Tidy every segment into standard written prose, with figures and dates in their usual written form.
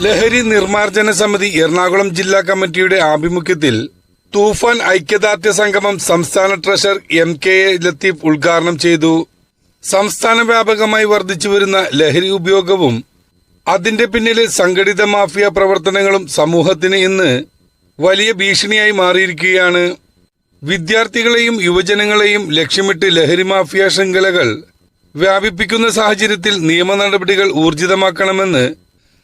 ലഹരി നിർമ്മാർജ്ജന സമിതി എറണാകുളം ജില്ലാ കമ്മിറ്റിയുടെ ആഭിമുഖ്യത്തിൽ തൂഫാൻ ഐക്യദാർഢ്യ സംഗമം സംസ്ഥാന ട്രഷറർ MKA ലത്തീഫ് ഉദ്ഘാടനം ചെയ്തു. സംസ്ഥാന വ്യാപകമായി വർദ്ധിച്ചുവരുന്ന ലഹരി ഉപയോഗവും അതിന്റെ പിന്നിലെ സംഘടിത മാഫിയ പ്രവർത്തനങ്ങളും സമൂഹത്തിന് ഇന്ന് വലിയ ഭീഷണിയായി മാറിയിരിക്കുകയാണ്. വിദ്യാർത്ഥികളെയും യുവജനങ്ങളെയും ലക്ഷ്യമിട്ട് ലഹരി മാഫിയ ശൃംഖലകൾ വ്യാപിപ്പിക്കുന്ന സാഹചര്യത്തിൽ നിയമ നടപടികൾ ഊർജിതമാക്കണമെന്ന്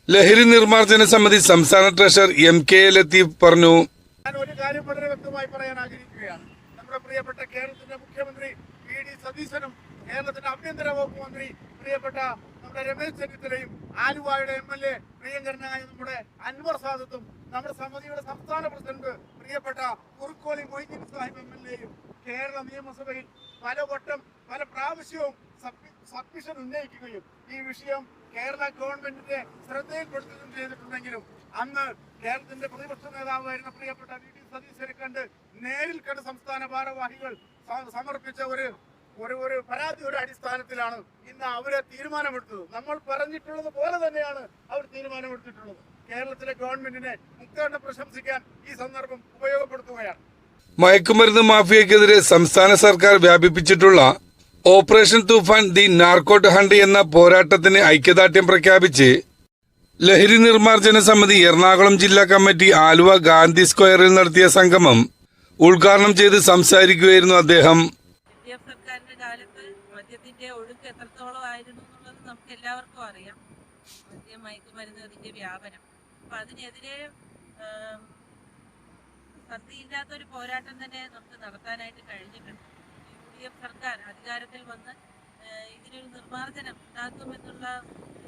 ലഹരി നിർമ്മാർജ്ജന സമിതി സംസ്ഥാന ട്രഷറർ MKA ലത്തീഫ് പറഞ്ഞു. ഞാൻ ഒരു കാര്യം വളരെ വ്യക്തമായി പറയാൻ ആഗ്രഹിക്കുകയാണ്. നമ്മുടെ പ്രിയപ്പെട്ട കേരളത്തിന്റെ മുഖ്യമന്ത്രി VD സതീശനും കേരളത്തിന്റെ ആഭ്യന്തര വകുപ്പ് മന്ത്രി പ്രിയപ്പെട്ട നമ്മുടെ രമേശ് ചെന്നിത്തലയും ആലുവയുടെ MLA പ്രിയങ്കരനായ നമ്മുടെ അൻവർ സാദത്തും നമ്മുടെ സമിതിയുടെ സംസ്ഥാന പ്രസിഡന്റ് പ്രിയപ്പെട്ട കുറുക്കോളി മൊയ്തീൻ സാഹിബ് MLAയും കേരള നിയമസഭയിൽ പല പ്രാവശ്യവും സബ്മിഷൻ ഉന്നയിക്കുകയും ഈ വിഷയം കേരള ഗവൺമെന്റിന്റെ ശ്രദ്ധയിൽപ്പെടുത്തുകയും ചെയ്തിട്ടുണ്ടെങ്കിലും അന്ന് കേരളത്തിന്റെ പ്രതിപക്ഷ നേതാവായിരുന്ന പ്രിയപ്പെട്ട VD സതീശനെ നേരിൽ കണ്ട് സംസ്ഥാന ഭാരവാഹികൾ സമർപ്പിച്ച ഒരു പരാതിയുടെ അടിസ്ഥാനത്തിലാണ് ഇന്ന് അവരെ തീരുമാനമെടുത്തത്. നമ്മൾ പറഞ്ഞിട്ടുള്ളത് പോലെ തന്നെയാണ് അവർ തീരുമാനമെടുത്തിട്ടുള്ളത്. കേരളത്തിലെ ഗവൺമെന്റിനെ മുക്തകണ്ഠം പ്രശംസിക്കാൻ ഈ സന്ദർഭം ഉപയോഗപ്പെടുത്തുകയാണ്. മയക്കുമരുന്ന് മാഫിയക്കെതിരെ സംസ്ഥാന സർക്കാർ വ്യാപിപ്പിച്ചിട്ടുള്ള ഓപ്പറേഷൻ തൂഫാൻ ദി നാർക്കോട്ട് ഹണ്ട് എന്ന പോരാട്ടത്തിന് ഐക്യദാർഢ്യം പ്രഖ്യാപിച്ച് ലഹരി നിർമ്മാർജ്ജന സമിതി എറണാകുളം ജില്ലാ കമ്മിറ്റി ആലുവ ഗാന്ധി സ്ക്വയറിൽ നടത്തിയ സംഗമം ഉദ്ഘാടനം ചെയ്ത് സംസാരിക്കുകയായിരുന്നു അദ്ദേഹം. സർക്കാരിന്റെ കാലത്ത് മദ്യത്തിന്റെ ഒഴുക്ക് എത്രത്തോളം ആയിരുന്നു എന്നുള്ളത് നമുക്ക് എല്ലാവർക്കും അറിയാം. മദ്യം, മയക്കുമരുന്ന്, അതിന്റെ വ്യാപനം. അപ്പൊ അതിനെതിരെ സന്ധിയില്ലാത്തൊരു പോരാട്ടം തന്നെ നമുക്ക് നടത്താനായിട്ട് കഴിഞ്ഞിട്ടുണ്ട്. UDF സർക്കാർ അധികാരത്തിൽ വന്ന് ഇതിനൊരു നിർമ്മാർജ്ജനം ഉണ്ടാക്കുമെന്നുള്ള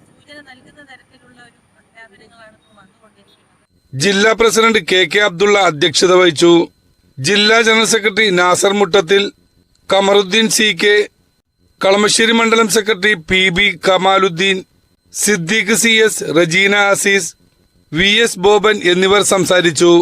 സൂചന നൽകുന്ന തരത്തിലുള്ള ഒരു പ്രഖ്യാപനങ്ങളാണ് ഇപ്പോൾ വന്നുകൊണ്ടിരിക്കുന്നത്. ജില്ലാ പ്രസിഡന്റ് KK അബ്ദുള്ള അധ്യക്ഷത വഹിച്ചു. ജില്ലാ general secretary Nasar Muttathil, Kamaruddin CK, Kalamassery മണ്ഡലം secretary PB Kamaluddin, Siddique CS, Rejina Azeez, VS Boban എന്നിവർ സംസാരിച്ചു.